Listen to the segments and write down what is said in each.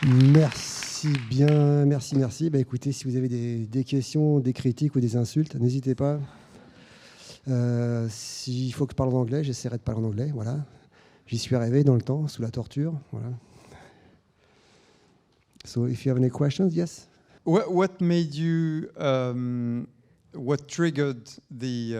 Merci bien, merci. Bah, écoutez, si vous avez des questions, des critiques ou des insultes, n'hésitez pas. S'il faut que je parle en anglais, j'essaierai de parler en anglais. Voilà. J'y suis arrivé dans le temps, sous la torture. Voilà. So, if you have any questions, yes. What made you? What triggered the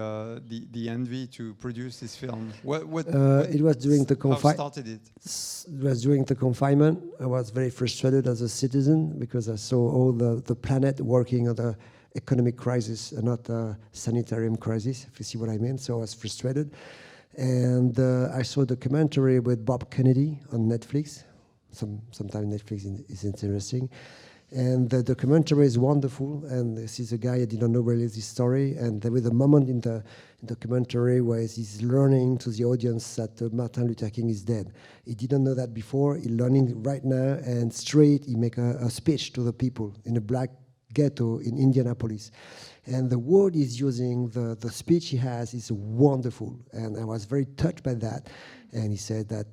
envy to produce this film? It was during the how started it? It was during the confinement. I was very frustrated as a citizen because I saw all the planet working on the economic crisis and not a sanitarium crisis, if you see what I mean. So I was frustrated. And I saw a documentary with Bob Kennedy on Netflix. Sometimes Netflix is interesting. And the documentary is wonderful, and this is a guy I didn't know really this story, and there was a moment in the documentary where he's learning to the audience that Martin Luther King is dead. He didn't know that before, he's learning right now, and straight he make a speech to the people in a black ghetto in Indianapolis. And the word he's using, the speech he has is wonderful, and I was very touched by that. And he said that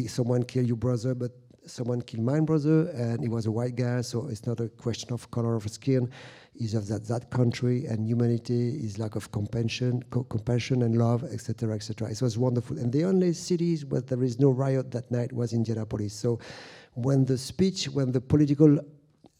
someone killed your brother, but someone killed my brother, and he was a white guy, so it's not a question of color of skin. It's of that country, and humanity is lack of compassion and love, etc., etc. It was wonderful. And the only cities where there is no riot that night was Indianapolis. So when the political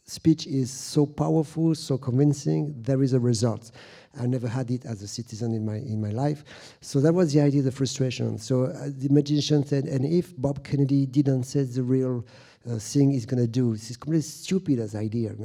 speech is so powerful, so convincing, there is a result. I never had it as a citizen in my life. So that was the idea, the frustration. So the magician said, and if Bob Kennedy didn't say the real thing he's going to do, it's completely stupid as idea.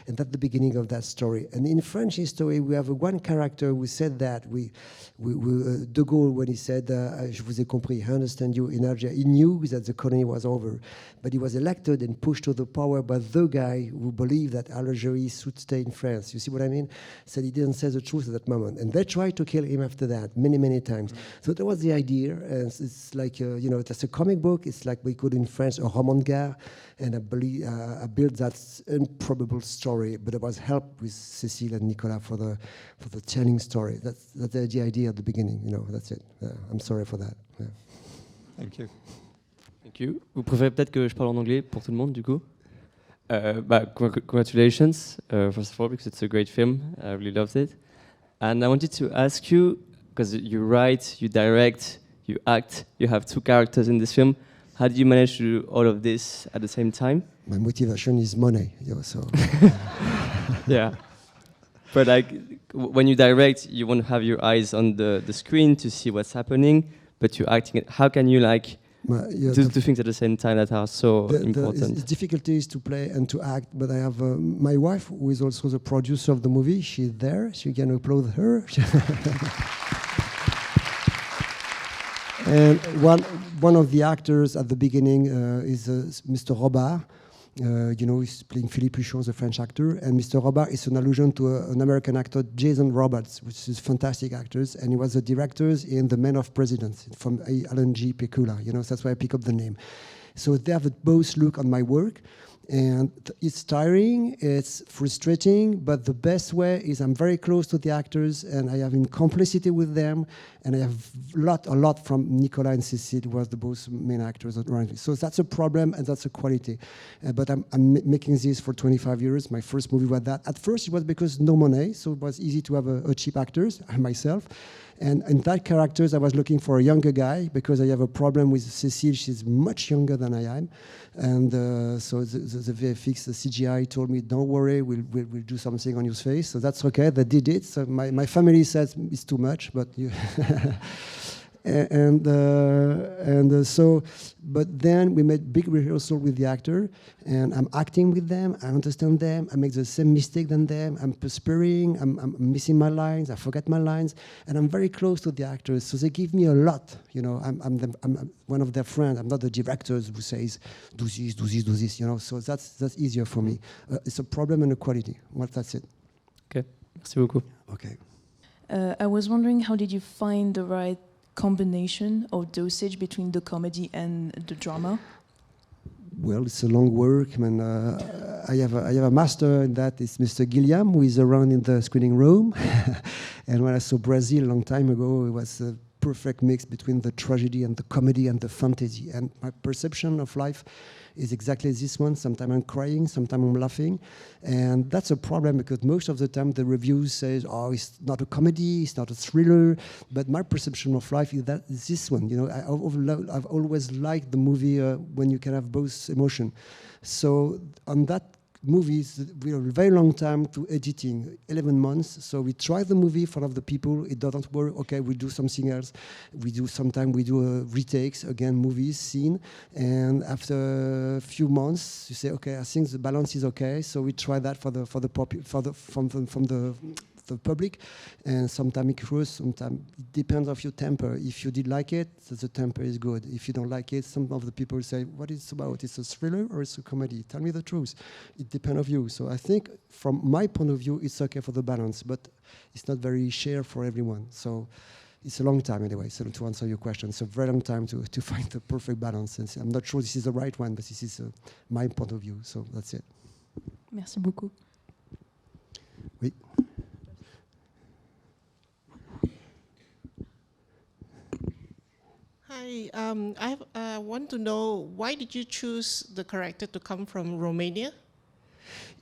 And that's the beginning of that story. And in French history, we have one character who said that. De Gaulle, when he said, je vous ai compris, I understand you in Algeria, he knew that the colony was over. But he was elected and pushed to the power by the guy who believed that Algeria should stay in France. You see what I mean? Said he didn't say the truth at that moment. And they tried to kill him after that, many, many times. So that was the idea. And it's like, that's a comic book. It's like we could in French, a roman de guerre. And I built that improbable story. But it was helped with Cécile and Nicolas for the telling story. That's the idea at the beginning. That's it. I'm sorry for that. Yeah. Thank you. Thank you. Vous préférez peut-être que je parle en anglais pour tout le monde, du coup? Congratulations, first of all, because it's a great film. I really loved it. And I wanted to ask you, because you write, you direct, you act, you have two characters in this film. How did you manage to do all of this at the same time? My motivation is money. So. Yeah. But when you direct, you want to have your eyes on the screen to see what's happening, but you're acting it. How can you do two things at the same time that are so important? It's difficulties to play and to act, but I have my wife, who is also the producer of the movie. She's there, so you can applaud her. And one of the actors at the beginning is Mr. Robert. He's playing Philippe Luchon, the French actor, and Mr. Robert is an allusion to an American actor, Jason Robards, which is fantastic actors, and he was the director in The Men of Presidents from Alan G. Pecula, so that's why I pick up the name. So they have both look on my work, and it's tiring, it's frustrating, but the best way is I'm very close to the actors, and I have in complicity with them, and I have a lot from Nicolas and Cécile, who was the both main actors around me. So that's a problem, and that's a quality. But I'm making this for 25 years. My first movie was that. At first, it was because no money, so it was easy to have a cheap actors, myself. And in that characters, I was looking for a younger guy because I have a problem with Cécile. She's much younger than I am. And so the VFX, the CGI told me, don't worry, we'll do something on your face. So that's okay, they did it. So my family says it's too much, but you but then we made big rehearsal with the actor, and I'm acting with them, I understand them, I make the same mistake than them, I'm perspiring, I'm missing my lines, I forget my lines, and I'm very close to the actors, so they give me a lot, I'm one of their friends, I'm not the directors who says, do this, so that's easier for me. It's a problem and a quality, well, that's it. Okay, merci beaucoup. Okay. I was wondering, how did you find the right combination of dosage between the comedy and the drama? Well, it's a long work. I have a master in that. It's Mr. Gilliam, who is around in the screening room. And when I saw Brazil a long time ago, it was perfect mix between the tragedy and the comedy and the fantasy. And my perception of life is exactly this one. Sometimes I'm crying, sometimes I'm laughing. And that's a problem because most of the time the reviews say, oh, it's not a comedy, it's not a thriller. But my perception of life is that it's this one. You know, I've always liked the movie when you can have both emotion. So on that movies, we have a very long time to editing, 11 months. So we try the movie in front of the people. It doesn't work. Okay, we do something else. Sometimes we do retakes, again, movies, scene. And after a few months, you say, okay, I think the balance is okay. So we try that from the public, and sometimes it grows, sometimes it depends of your temper. If you did like it, the temper is good. If you don't like it, some of the people say, what is it about? It's a thriller or it's a comedy? Tell me the truth. It depends on you. So I think from my point of view, it's okay for the balance, but it's not very shared for everyone. So it's a long time anyway, so to answer your question. It's a very long time to find the perfect balance. And I'm not sure this is the right one, but this is my point of view. So that's it. Merci beaucoup. Oui. Hi, I want to know, why did you choose the character to come from Romania?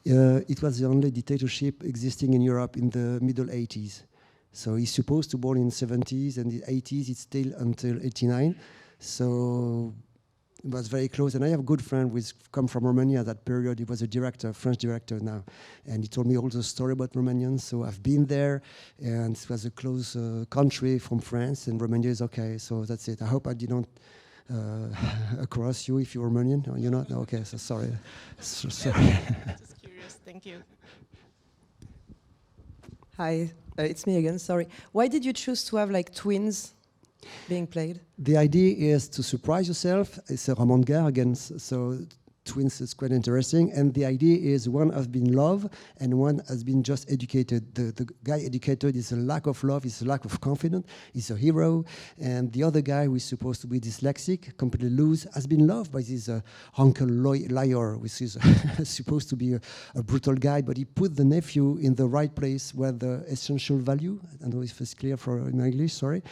It was the only dictatorship existing in Europe in the middle 80s. So he's supposed to born in the 70s, and the 80s it's still until 89. So it was very close. And I have a good friend who's come from Romania at that period. He was a director, French director now. And he told me all the story about Romanians. So I've been there, and it was a close country from France, and Romania is okay. So that's it. I hope I didn't across you if you're Romanian. No, you're not? No, okay, so sorry. Sorry. Just curious, thank you. Hi, it's me again, sorry. Why did you choose to have like twins being played? The idea is to surprise yourself. It's a roman de guerre again, so twins is quite interesting. And the idea is one has been love and one has been just educated. The guy educated is a lack of love, is a lack of confidence, he's a hero. And the other guy who is supposed to be dyslexic, completely loose, has been loved by this uncle liar, which is supposed to be a brutal guy, but he put the nephew in the right place where the essential value, I don't know if it's clear in English, sorry,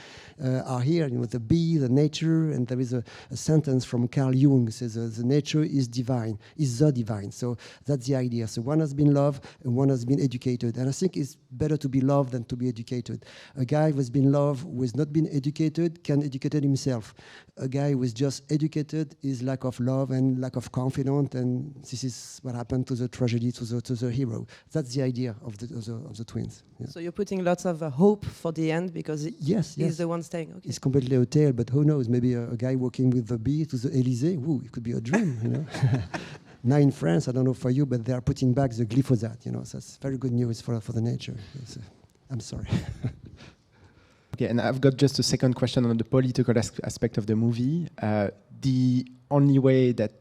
are here, you know, the bee, the nature, and there is a sentence from Carl Jung, says the nature is divine, is the divine. So that's the idea. So one has been loved and one has been educated. And I think it's better to be loved than to be educated. A guy who has been loved, who has not been educated, can educate himself. A guy who is just educated is lack of love and lack of confidence, and this is what happened to the tragedy, to the hero. That's the idea of the twins. Yeah. So you're putting lots of hope for the end because yes, he's the one staying. Okay. It's completely a tale, but who knows? Maybe a guy walking with the bee to the Élysée. Ooh, it could be a dream, you know. Now in France, I don't know for you, but they are putting back the glyphosate, you know. So that's very good news for the nature. Yes, I'm sorry. Okay, and I've got just a second question on the political aspect of the movie. The only way that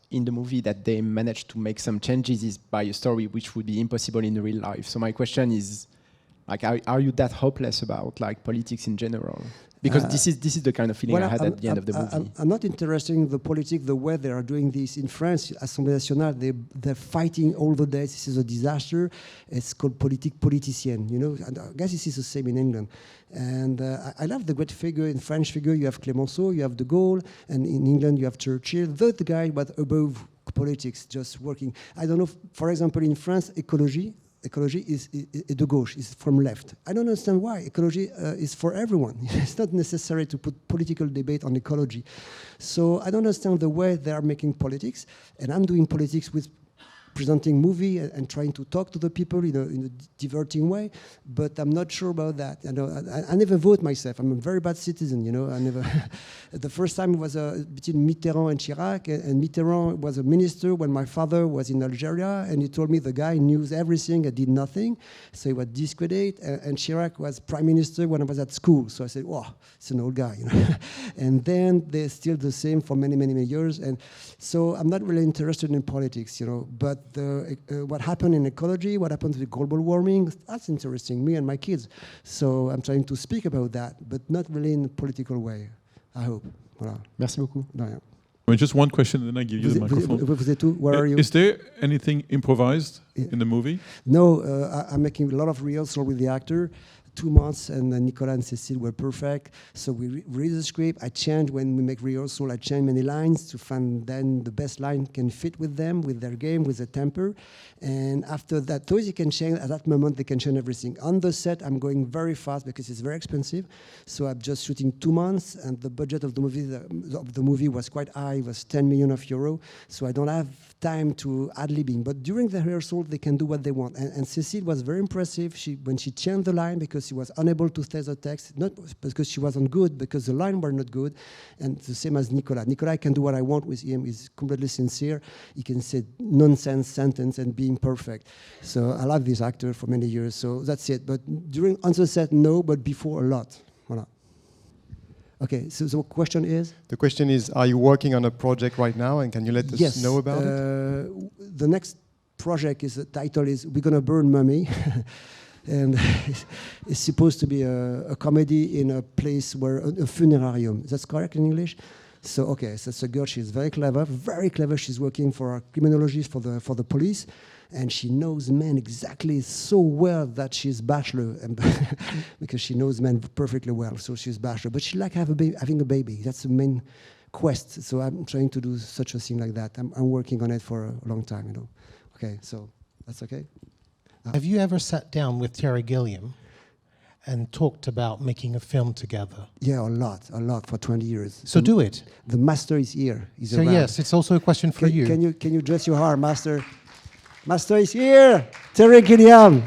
in the movie that they managed to make some changes is by a story which would be impossible in real life. So my question is, like, are you that hopeless about like politics in general? Because this is the kind of feeling I had at the end of the movie. I'm not interested in the politics, the way they are doing this. In France, Assemblée Nationale, they're fighting all the days. This is a disaster. It's called politique politicienne, you know. And I guess this is the same in England. And I love the great figure. In French figure, you have Clemenceau, you have de Gaulle, and in England, you have Churchill. The guy was above politics, just working. I don't know, for example, in France, ecology is de gauche, is from left. I don't understand why. Ecology is for everyone. It's not necessary to put political debate on ecology. So I don't understand the way they are making politics, and I'm doing politics with presenting movie and trying to talk to the people in a diverting way, but I'm not sure about that. You know, I never vote myself. I'm a very bad citizen. You know, I never. The first time was between Mitterrand and Chirac, and Mitterrand was a minister when my father was in Algeria, and he told me the guy knew everything, I did nothing, so he was discredited. And Chirac was prime minister when I was at school, so I said, "Wow, it's an old guy," you know. And then they're still the same for many years, and so I'm not really interested in politics, you know, but. What happened in ecology, what happened with global warming, that's interesting, me and my kids. So I'm trying to speak about that, but not really in a political way, I hope. Voilà. Merci beaucoup. Just one question, and then I give you the microphone. Vous êtes où? Where are you? Is there anything improvised in the movie? No, I'm making a lot of rehearsal with the actor 2 months, and Nicolas and Cécile were perfect. So we read the script. I changed when we make rehearsal. I change many lines to find then the best line can fit with them, with their game, with their temper. And after that, those you can change. At that moment, they can change everything. On the set, I'm going very fast because it's very expensive. So I'm just shooting 2 months, and the budget of the movie was quite high. It was 10 million €. So I don't have time to ad-libbing. But during the rehearsal, they can do what they want. And Cécile was very impressive. When she changed the line because she was unable to say the text, not because she wasn't good, because the lines were not good. And the same as Nicolas. Nicolas can do what I want with him. He's completely sincere. He can say nonsense sentence and being perfect. So I love this actor for many years. So that's it. But on the set, no, but before a lot. Voilà. Okay, so the question is? The question is, are you working on a project right now, and can you let us know about it? The next project the title is We're Gonna Burn Mummy. And it's supposed to be a comedy in a place where a funerarium. That's correct in English? So, okay, so it's a girl, she's very clever, very clever. She's working for a criminologist for the police. And she knows men exactly so well that she's bachelor, and because she knows men perfectly well. So she's bachelor, but she like having a baby. That's the main quest. So I'm trying to do such a thing like that. I'm working on it for a long time, you know. Okay, so that's okay. Have you ever sat down with Terry Gilliam and talked about making a film together? Yeah, a lot for 20 years. So do it. The master is here. He's so around. Yes, it's also a question for you. Can you dress your heart, master? Master is here, Terry Gilliam.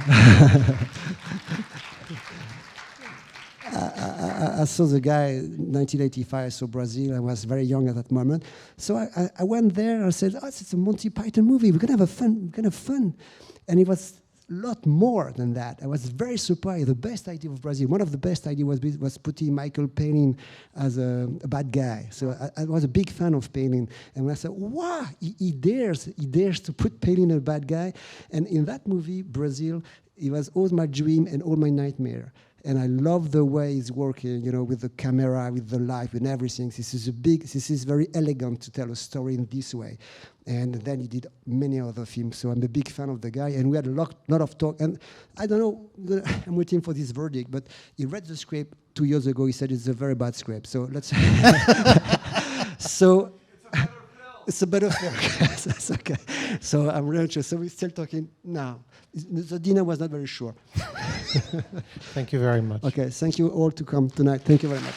I saw the guy in 1985. I saw Brazil. I was very young at that moment. So I went there. I said, it's a Monty Python movie. We're gonna have fun. We're gonna have fun. And it was a lot more than that. I was very surprised. The best idea of Brazil, one of the best ideas was putting Michael Palin as a bad guy. So I was a big fan of Palin. And when I said, wow, he dares to put Palin as a bad guy. And in that movie, Brazil, it was all my dream and all my nightmare. And I love the way he's working, you know, with the camera, with the light, with everything. This is very elegant to tell a story in this way. And then he did many other films, so I'm a big fan of the guy. And we had a lot of talk. And I don't know, I'm waiting for this verdict, but he read the script 2 years ago. He said it's a very bad script. So let's. So it's a better film. That's okay. So I'm really sure. So we're still talking now. The dinner was not very sure. Thank you very much. Okay, thank you all to come tonight. Thank you very much.